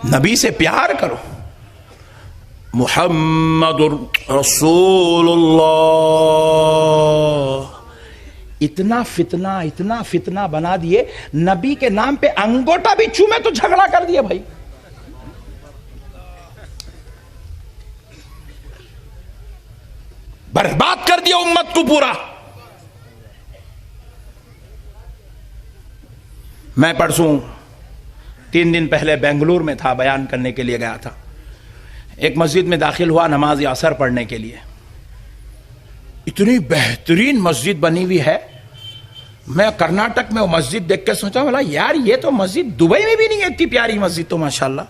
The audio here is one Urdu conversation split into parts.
نبی سے پیار کرو. محمد رسول اللہ. اتنا فتنہ بنا دیے, نبی کے نام پہ انگوٹا بھی چومے تو جھگڑا کر دیا بھائی. برباد کر دیا امت کو پورا. میں پرسوں 3 دن پہلے بنگلور میں تھا, بیان کرنے کے لیے گیا تھا. ایک مسجد میں داخل ہوا نماز عصر پڑھنے کے لیے. اتنی بہترین مسجد بنی ہوئی ہے. میں کرناٹک میں وہ مسجد دیکھ کے سوچا بولا یار یہ تو مسجد دبئی میں بھی نہیں ہے اتنی پیاری مسجد تو ماشاءاللہ.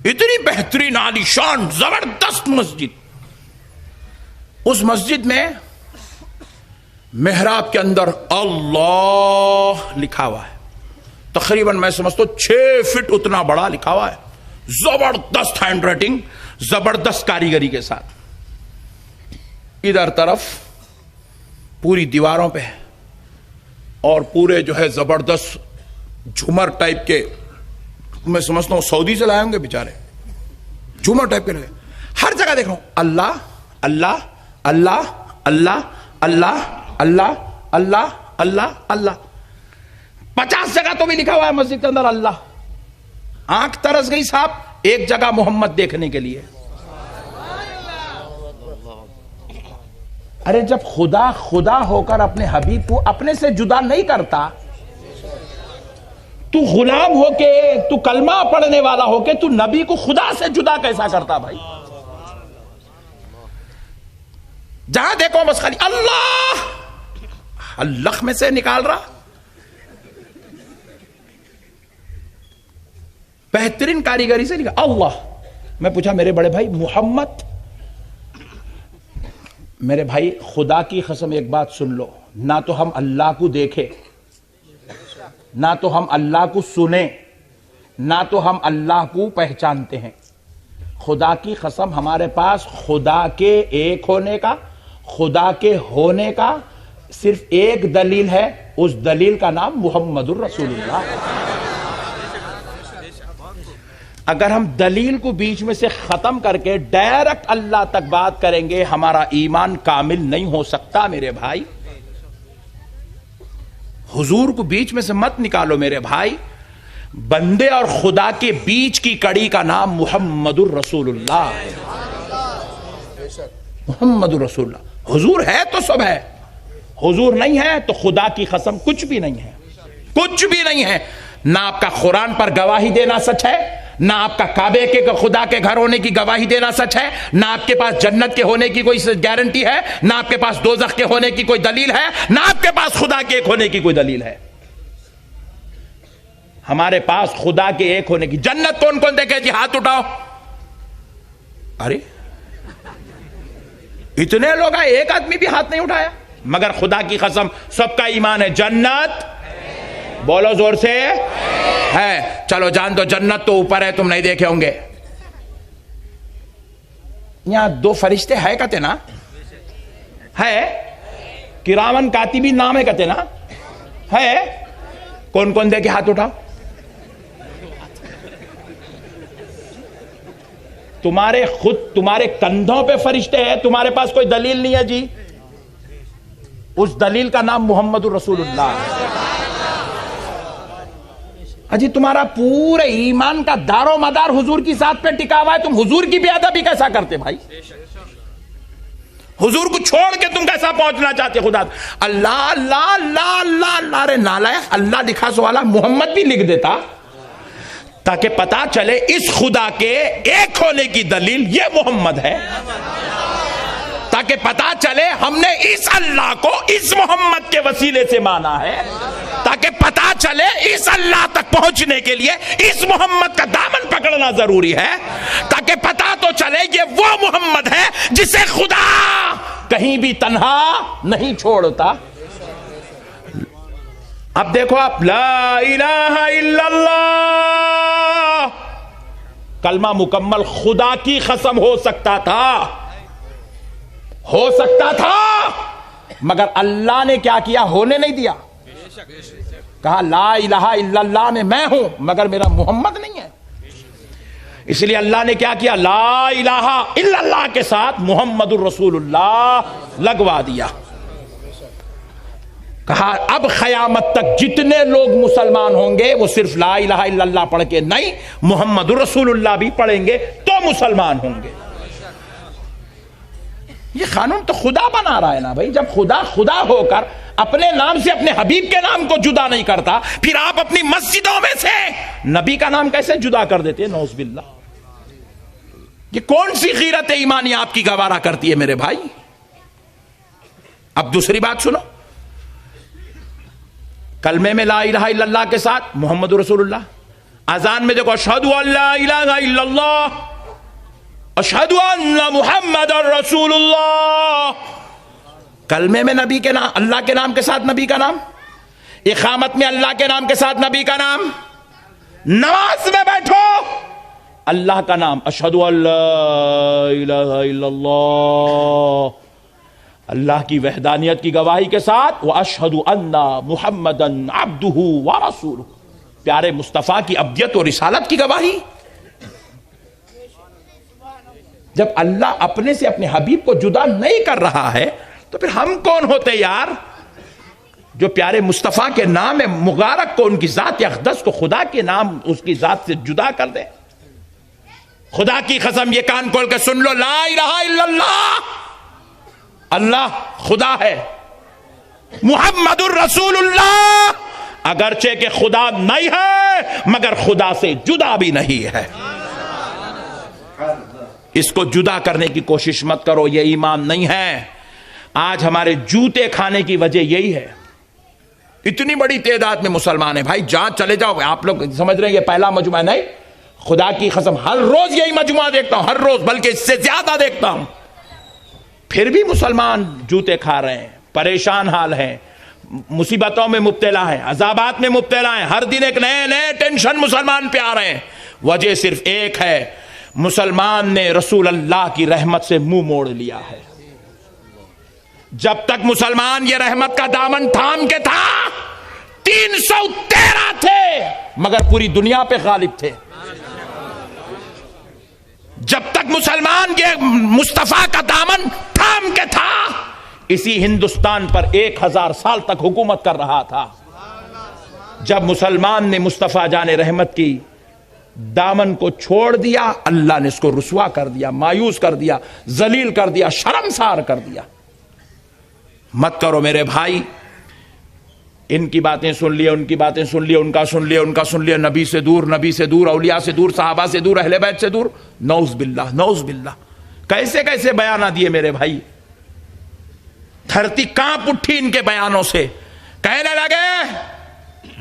اتنی بہترین عالی شان زبردست مسجد. اس مسجد میں محراب کے اندر اللہ لکھا ہوا ہے. تقریباً میں سمجھتا ہوں 6 فٹ اتنا بڑا لکھا ہوا ہے. زبردست ہینڈ رائٹنگ, زبردست کاریگری کے ساتھ. ادھر طرف پوری دیواروں پہ اور پورے جو ہے زبردست جھومر ٹائپ کے, میں سمجھتا ہوں سعودی سے لائے ہوں گے بیچارے, جھومر ٹائپ کے لگے. ہر جگہ دیکھ رہا ہوں اللہ اللہ اللہ اللہ اللہ اللہ اللہ اللہ اللہ. 50 جگہ تو بھی لکھا ہوا ہے مسجد کے اندر اللہ. آنکھ ترس گئی صاحب ایک جگہ محمد دیکھنے کے لیے. ارے جب خدا خدا ہو کر اپنے حبیب کو اپنے سے جدا نہیں کرتا, تو غلام ہو کے, تو کلمہ پڑھنے والا ہو کے, تو نبی کو خدا سے جدا کیسا کرتا بھائی؟ جہاں دیکھو بس خالی اللہ اللہ میں سے نکال رہا. بہترین کاریگری سے لکھا اللہ. میں پوچھا میرے بڑے بھائی محمد, میرے بھائی خدا کی قسم ایک بات سن لو, نہ تو ہم اللہ کو دیکھے, نہ تو ہم اللہ کو سنے, نہ تو ہم اللہ کو پہچانتے ہیں. خدا کی قسم ہمارے پاس خدا کے ایک ہونے کا, خدا کے ہونے کا صرف ایک دلیل ہے. اس دلیل کا نام محمد الرسول اللہ. اگر ہم دلیل کو بیچ میں سے ختم کر کے ڈائریکٹ اللہ تک بات کریں گے, ہمارا ایمان کامل نہیں ہو سکتا میرے بھائی. حضور کو بیچ میں سے مت نکالو میرے بھائی. بندے اور خدا کے بیچ کی کڑی کا نام محمد الرسول اللہ. محمد الرسول اللہ. حضور ہے تو سب ہے, حضور نہیں ہے تو خدا کی قسم کچھ بھی نہیں ہے, کچھ بھی نہیں ہے. نہ آپ کا قرآن پر گواہی دینا سچ ہے, نہ آپ کا کعبے کے خدا کے گھر ہونے کی گواہی دینا سچ ہے, نہ آپ کے پاس جنت کے ہونے کی کوئی گارنٹی ہے, نہ آپ کے پاس دوزخ کے ہونے کی کوئی دلیل ہے, نہ آپ کے پاس خدا کے ایک ہونے کی کوئی دلیل ہے. ہمارے پاس خدا کے ایک ہونے کی. جنت کون کون دیکھے جی ہاتھ اٹھاؤ. ارے اتنے لوگ ہیں, ایک آدمی بھی ہاتھ نہیں اٹھایا. مگر خدا کی قسم سب کا ایمان ہے جنت, بولو زور سے, ہے. چلو جان دو جنت تو اوپر ہے, تم نہیں دیکھے ہوں گے. یہاں 2 فرشتے ہے کہتے نا, ہے کرامن کاتبین نام ہے کہتے نا, ہے. کون کون دیکھے ہاتھ اٹھاؤ. تمہارے کندھوں پہ فرشتے ہیں, تمہارے پاس کوئی دلیل نہیں ہے جی. اس دلیل کا نام محمد الرسول اللہ. اجی تمہارا پورے ایمان کا دار و مدار حضور کی ذات پہ ٹکا ہوا ہے, تم حضور کی بے ادبی کیسا کرتے بھائی؟ حضور کو چھوڑ کے تم کیسا پہنچنا چاہتے خدا؟ اللہ اللہ اللہ اللہ اللہ. رے نالائق, اللہ لکھا سو والا محمد بھی لکھ دیتا تاکہ پتا چلے اس خدا کے ایک ہونے کی دلیل یہ محمد ہے, تاکہ پتا چلے ہم نے اس اللہ کو اس محمد کے وسیلے سے مانا ہے, تاکہ پتا چلے اس اللہ تک پہنچنے کے لیے اس محمد کا دامن پکڑنا ضروری ہے, تاکہ پتا تو چلے یہ وہ محمد ہے جسے خدا کہیں بھی تنہا نہیں چھوڑتا. اب دیکھو آپ, لا الہ الا اللہ کلمہ مکمل خدا کی قسم ہو سکتا تھا, مگر اللہ نے کیا کیا, ہونے نہیں دیا. کہا لا الہ الا اللہ میں ہوں مگر میرا محمد نہیں ہے. اس لیے اللہ نے کیا کیا؟ لا الہ الا اللہ کے ساتھ محمد الرسول اللہ لگوا دیا. کہا اب قیامت تک جتنے لوگ مسلمان ہوں گے وہ صرف لا الہ الا اللہ پڑھ کے نہیں، محمد الرسول اللہ بھی پڑھیں گے تو مسلمان ہوں گے. یہ قانون تو خدا بنا رہا ہے نا بھائی. جب خدا خدا ہو کر اپنے نام سے اپنے حبیب کے نام کو جدا نہیں کرتا، پھر آپ اپنی مسجدوں میں سے نبی کا نام کیسے جدا کر دیتے ہیں؟ نعوذ باللہ. یہ کون سی غیرت ایمانی آپ کی گوارا کرتی ہے میرے بھائی؟ اب دوسری بات سنو. کلمے میں لا الہ الا اللہ کے ساتھ محمد رسول اللہ. اذان میں دیکھو اشہد ان لا الہ الا اللہ، اشہد ان محمد رسول اللہ. کلمے میں نبی کے نام، اللہ کے نام کے ساتھ نبی کا نام. اقامت میں اللہ کے نام کے ساتھ نبی کا نام. نماز میں بیٹھو اللہ کا نام، اشہد ان لا الہ الا اللہ، اللہ کی وحدانیت کی گواہی کے ساتھ واشہد ان محمدً عبدہ ورسولہ، پیارے مصطفیٰ کی عبدیت و رسالت کی گواہی. جب اللہ اپنے سے اپنے حبیب کو جدا نہیں کر رہا ہے تو پھر ہم کون ہوتے یار جو پیارے مصطفیٰ کے نام مبارک کو، ان کی ذات اقدس کو، خدا کے نام اس کی ذات سے جدا کر دیں. خدا کی قسم یہ کان کھول کے سن لو، لا الہ الا اللہ، اللہ خدا ہے، محمد الرسول اللہ اگرچہ کہ خدا نہیں ہے مگر خدا سے جدا بھی نہیں ہے. اس کو جدا کرنے کی کوشش مت کرو، یہ ایمان نہیں ہے. آج ہمارے جوتے کھانے کی وجہ یہی ہے. اتنی بڑی تعداد میں مسلمان ہیں بھائی، جہاں چلے جاؤ. آپ لوگ سمجھ رہے ہیں یہ پہلا مجمع نہیں، خدا کی قسم ہر روز یہی مجموعہ دیکھتا ہوں، ہر روز، بلکہ اس سے زیادہ دیکھتا ہوں. پھر بھی مسلمان جوتے کھا رہے ہیں، پریشان حال ہیں، مصیبتوں میں مبتلا ہیں، عذابات میں مبتلا ہیں. ہر دن ایک نئے نئے ٹینشن مسلمان پہ آ رہے ہیں. وجہ صرف ایک ہے، مسلمان نے رسول اللہ کی رحمت سے منہ موڑ لیا ہے. جب تک مسلمان یہ رحمت کا دامن تھام کے تھا، 313 تھے مگر پوری دنیا پہ غالب تھے. جب تک مسلمان یہ مصطفیٰ کا دامن تھام کے تھا، اسی ہندوستان پر 1000 سال تک حکومت کر رہا تھا. جب مسلمان نے مصطفیٰ جان رحمت کی دامن کو چھوڑ دیا، اللہ نے اس کو رسوا کر دیا، مایوس کر دیا، ذلیل کر دیا، شرمسار کر دیا. مت کرو میرے بھائی. ان کی باتیں سن لیے، ان کی باتیں سن لیے، ان کا سن لیے، ان کا سن لیے. نبی سے دور، نبی سے دور، اولیاء سے دور، صحابہ سے دور، اہل بیت سے دور. نعوذ باللہ، نعوذ باللہ. کیسے کیسے بیانات دیے میرے بھائی. دھرتی کانپ اٹھی ان کے بیانوں سے. کہنے لگے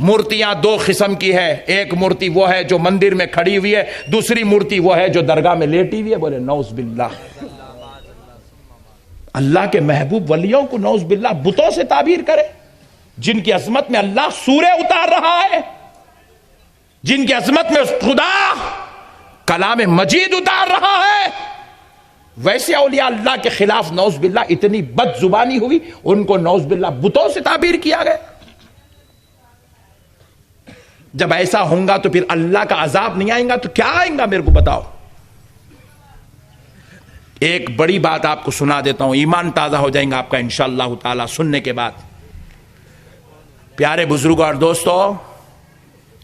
مورتیاں 2 قسم کی ہے، ایک مورتی وہ ہے جو مندر میں کھڑی ہوئی ہے، دوسری مورتی وہ ہے جو درگاہ میں لیٹی ہوئی ہے. بولے نعوذ باللہ. اللہ کے محبوب ولیوں کو نعوذ باللہ بتوں سے تعبیر کرے، جن کی عظمت میں اللہ سورہ اتار رہا ہے، جن کی عظمت میں خدا کلام مجید اتار رہا ہے. ویسے اولیاء اللہ کے خلاف نعوذ باللہ اتنی بد زبانی ہوئی، ان کو نعوذ باللہ بتوں سے تعبیر کیا گیا. جب ایسا ہوگا تو پھر اللہ کا عذاب نہیں آئے گا تو کیا آئے گا میرے کو بتاؤ. ایک بڑی بات آپ کو سنا دیتا ہوں، ایمان تازہ ہو جائیں گا آپ کا انشاءاللہ تعالی سننے کے بعد. پیارے بزرگوں اور دوستو،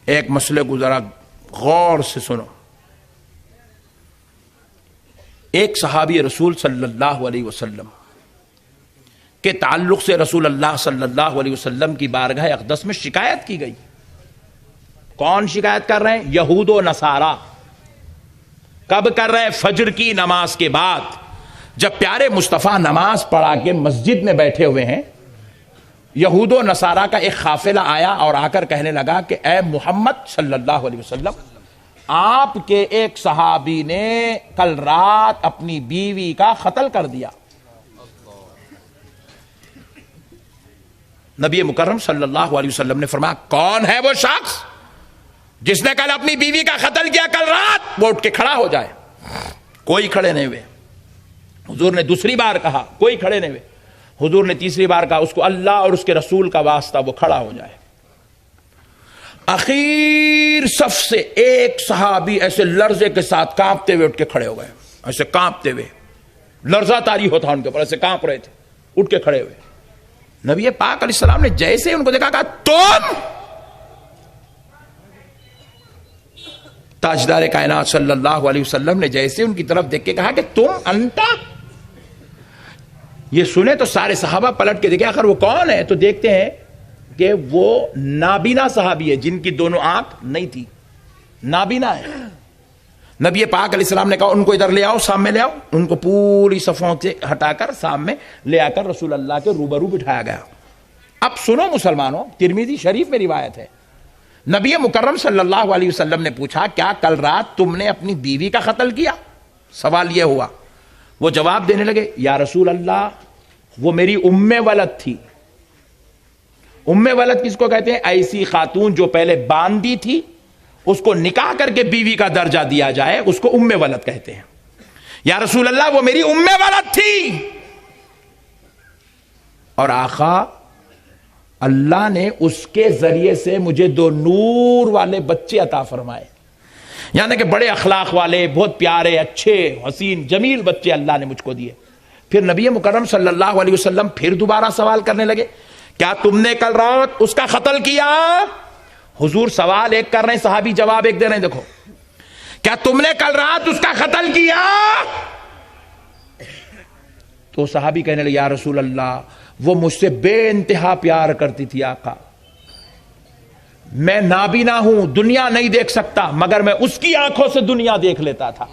ایک مسئلے کو ذرا غور سے سنو. ایک صحابی رسول صلی اللہ علیہ وسلم کے تعلق سے رسول اللہ صلی اللہ علیہ وسلم کی بارگاہ اقدس میں شکایت کی گئی. کون شکایت کر رہے ہیں؟ یہود و نصارہ. کب کر رہے ہیں؟ فجر کی نماز کے بعد. جب پیارے مصطفیٰ نماز پڑھا کے مسجد میں بیٹھے ہوئے ہیں، یہود و نصارہ کا ایک قافلہ آیا اور آ کر کہنے لگا کہ اے محمد صلی اللہ علیہ وسلم، آپ کے ایک صحابی نے کل رات اپنی بیوی کا قتل کر دیا. نبی مکرم صلی اللہ علیہ وسلم نے فرمایا کون ہے وہ شخص جس نے کل اپنی بیوی کا قتل کیا کل رات؟ وہ اٹھ کے کھڑا ہو جائے. کوئی کھڑے نہیں ہوئے. حضور نے دوسری بار کہا، کوئی کھڑے نہیں ہوئے. حضور نے تیسری بار کہا، اس کو اللہ اور اس کے رسول کا واسطہ وہ کھڑا ہو جائے. اخیر صف سے ایک صحابی ایسے لرزے کے ساتھ کانپتے ہوئے اٹھ کے کھڑے ہو گئے, ایسے کانپتے ہوئے, لرزہ طاری ہوتا ان کے اوپر, ایسے کانپ رہے تھے, اٹھ کے کھڑے ہوئے. نبی پاک علیہ السلام نے جیسے ان کو دیکھا, کہا تم. تاجدار کائنات صلی اللہ علیہ وسلم نے جیسے ان کی طرف دیکھ کے کہا کہ تم انتا. یہ سنے تو سارے صحابہ پلٹ کے دیکھے آخر وہ کون ہے, تو دیکھتے ہیں کہ وہ نابینا صحابی ہے جن کی دونوں آنکھ نہیں تھی, نابینا ہے. نبی پاک علیہ السلام نے کہا ان کو ادھر لے آؤ, سامنے لے آؤ. ان کو پوری صفوں سے ہٹا کر سامنے لے آ کر رسول اللہ کے روبرو بٹھایا گیا. اب سنو مسلمانوں, ترمذی شریف میں روایت ہے, نبی مکرم صلی اللہ علیہ وسلم نے پوچھا کیا کل رات تم نے اپنی بیوی کا قتل کیا؟ سوال یہ ہوا. وہ جواب دینے لگے, یا رسول اللہ وہ میری ام ولد تھی. ام ولد کس کو کہتے ہیں؟ ایسی خاتون جو پہلے باندھی تھی, اس کو نکاح کر کے بیوی کا درجہ دیا جائے, اس کو ام ولد کہتے ہیں. یا رسول اللہ وہ میری ام ولد تھی, اور آقا اللہ نے اس کے ذریعے سے مجھے 2 نور والے بچے عطا فرمائے, یعنی کہ بڑے اخلاق والے, بہت پیارے, اچھے, حسین, جمیل بچے اللہ نے مجھ کو دیے. پھر نبی مکرم صلی اللہ علیہ وسلم پھر دوبارہ سوال کرنے لگے, کیا تم نے کل رات اس کا قتل کیا؟ حضور سوال ایک کر رہے ہیں, صحابی جواب ایک دے رہے ہیں. دیکھو, کیا تم نے کل رات اس کا قتل کیا؟ تو صحابی کہنے لگے, یا رسول اللہ وہ مجھ سے بے انتہا پیار کرتی تھی آقا, میں نابینا ہوں, دنیا نہیں دیکھ سکتا, مگر میں اس کی آنکھوں سے دنیا دیکھ لیتا تھا.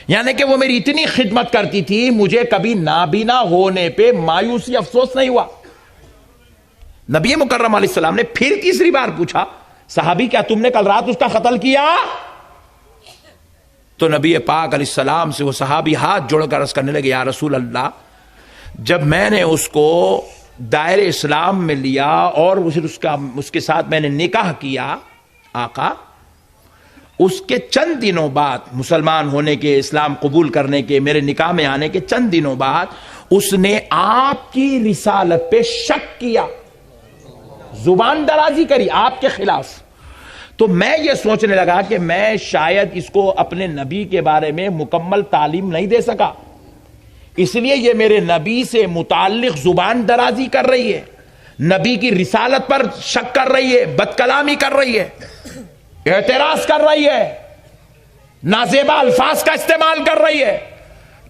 یعنی کہ وہ میری اتنی خدمت کرتی تھی, مجھے کبھی نابینا ہونے پہ مایوسی افسوس نہیں ہوا. نبی مکرم علیہ السلام نے پھر تیسری بار پوچھا, صحابی کیا تم نے کل رات اس کا قتل کیا؟ تو نبی پاک علیہ السلام سے وہ صحابی ہاتھ جوڑ کر عرض کرنے لگے, یا رسول اللہ جب میں نے اس کو دائرے اسلام میں لیا اور اس کے ساتھ میں نے نکاح کیا آقا, اس کے چند دنوں بعد, مسلمان ہونے کے, اسلام قبول کرنے کے, میرے نکاح میں آنے کے چند دنوں بعد اس نے آپ کی رسالت پہ شک کیا, زبان درازی کری آپ کے خلاف. تو میں یہ سوچنے لگا کہ میں شاید اس کو اپنے نبی کے بارے میں مکمل تعلیم نہیں دے سکا, اس لیے یہ میرے نبی سے متعلق زبان درازی کر رہی ہے, نبی کی رسالت پر شک کر رہی ہے, بد کلامی کر رہی ہے, اعتراض کر رہی ہے, نازیبا الفاظ کا استعمال کر رہی ہے.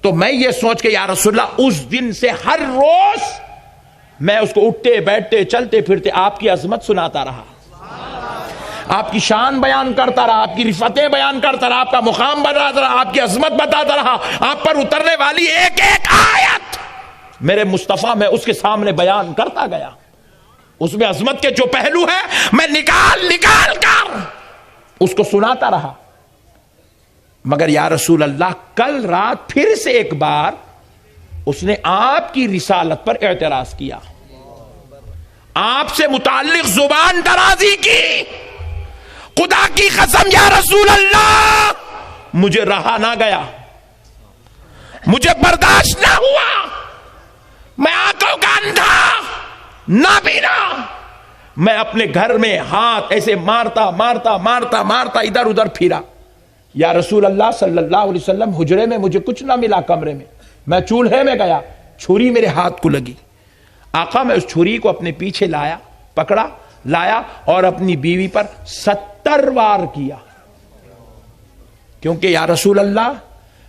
تو میں یہ سوچ کے یا رسول اللہ اس دن سے ہر روز میں اس کو اٹھتے بیٹھتے چلتے پھرتے آپ کی عظمت سناتا رہا, آپ کی شان بیان کرتا رہا, آپ کی رفتیں بیان کرتا رہا, آپ کا مقام بتاتا رہا, آپ کی عظمت بتاتا رہا, آپ پر اترنے والی ایک ایک آیت میرے مصطفیٰ میں اس کے سامنے بیان کرتا گیا. اس میں عظمت کے جو پہلو ہے میں نکال نکال کر اس کو سناتا رہا. مگر یا رسول اللہ کل رات پھر سے ایک بار اس نے آپ کی رسالت پر اعتراض کیا, آپ سے متعلق زبان درازی کی. خدا کی قسم یا رسول اللہ مجھے رہا نہ گیا, مجھے برداشت نہ ہوا, میں آنکھوں کا اندھا, نابینا, میں اپنے گھر میں ہاتھ ایسے مارتا مارتا مارتا مارتا ادھر ادھر پھرا. یا رسول اللہ صلی اللہ علیہ وسلم حجرے میں مجھے کچھ نہ ملا, کمرے میں چولہے میں گیا, چھری میرے ہاتھ کو لگی. آقا میں اس چھری کو اپنے پیچھے لایا, پکڑا, لایا اور اپنی بیوی پر 70 وار کیا, کیونکہ یا رسول اللہ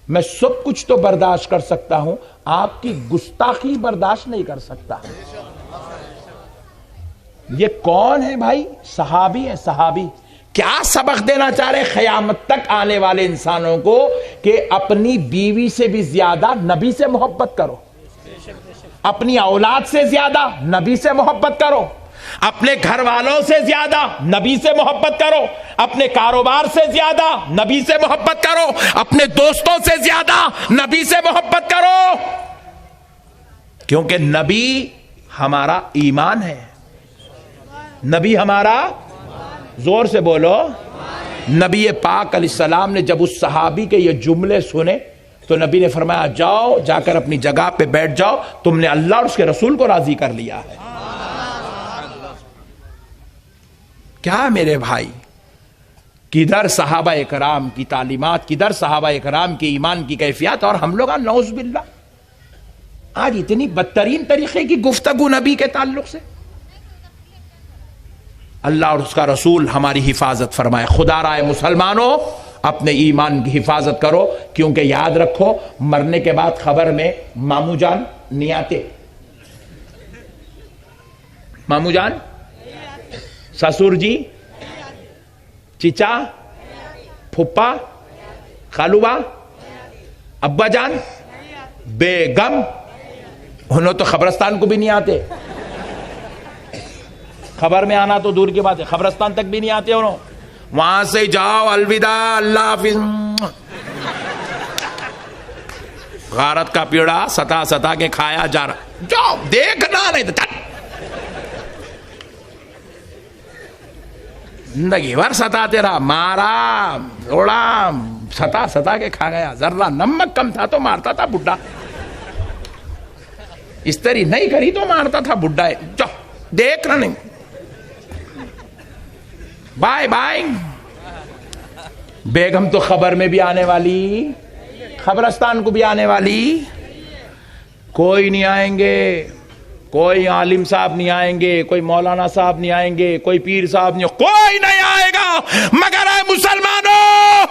میں سب کچھ تو برداشت کر سکتا ہوں, آپ کی گستاخی برداشت نہیں کر سکتا. یہ کون ہے بھائی؟ صحابی ہے, صحابی. کیا سبق دینا چاہ رہے قیامت تک آنے والے انسانوں کو کہ اپنی بیوی سے بھی زیادہ نبی سے محبت کرو, اپنی اولاد سے زیادہ نبی سے محبت کرو, اپنے گھر والوں سے زیادہ نبی سے محبت کرو, اپنے کاروبار سے زیادہ نبی سے محبت کرو, اپنے دوستوں سے زیادہ نبی سے محبت کرو, کیونکہ نبی ہمارا ایمان ہے. نبی ہمارا, زور سے بولو, نبی پاک علیہ السلام نے جب اس صحابی کے یہ جملے سنے تو نبی نے فرمایا جاؤ, جا کر اپنی جگہ پہ بیٹھ جاؤ, تم نے اللہ اور اس کے رسول کو راضی کر لیا ہے. کیا میرے بھائی، کدھر صحابہ اکرام کی تعلیمات، کدھر صحابہ اکرام کی ایمان کی کیفیت، اور ہم لوگ نعوذ باللہ آج اتنی بدترین طریقے کی گفتگو نبی کے تعلق سے. اللہ اور اس کا رسول ہماری حفاظت فرمائے. خدا رائے مسلمانوں اپنے ایمان کی حفاظت کرو، کیونکہ یاد رکھو مرنے کے بعد خبر میں ماموں جان نہیں آتے. ماموں جان، سسور جی، چچا، پھپھا، خالوبا، ابا جان، بیگم، انہوں تو قبرستان کو بھی نہیں آتے. خبر میں آنا تو دور کی بات ہے، قبرستان تک بھی نہیں آتے انہوں. وہاں سے جاؤ، الوداع، اللہ حافظ. غارت کا پیڑا ستا ستا کے کھایا جا رہا، جاؤ دیکھنا نہیں تو زندگی بھر ستا رہا، مارا روڑا، ستا ستا کے کھا گیا. ذرا نمک کم تھا تو مارتا تھا بڈھا، استری نہیں کری تو مارتا تھا بڈھا. جاؤ دیکھنا نہیں. Bye bye. بیگم تو خبر میں بھی آنے والی، قبرستان کو بھی آنے والی. کوئی نہیں آئیں گے، کوئی عالم صاحب نہیں آئیں گے، کوئی مولانا صاحب نہیں آئیں گے، کوئی پیر صاحب نہیں، کوئی نہیں آئے گا. مگر اے مسلمانوں،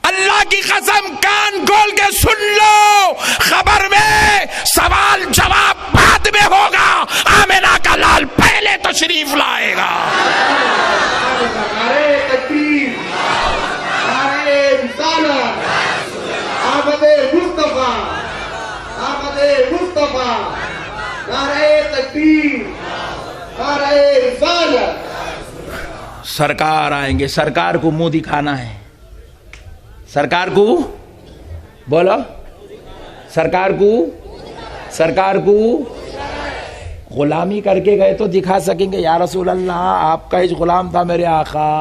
اللہ کی قسم کان کھول کے سن لو، خبر میں سوال جواب بعد میں ہوگا، آمنہ کا لال پہلے تشریف لائے گا. نعرہ تکبیر، نعرہ رسالت، آمد مصطفیٰ، آمد مصطفیٰ، نعرہ تکبیر، نعرہ رسالت. سرکار آئیں گے، سرکار کو منہ دکھانا ہے. سرکار کو بولو، سرکار کو غلامی کر کے گئے تو دکھا سکیں گے، یا رسول اللہ آپ کا ہی غلام تھا میرے آقا.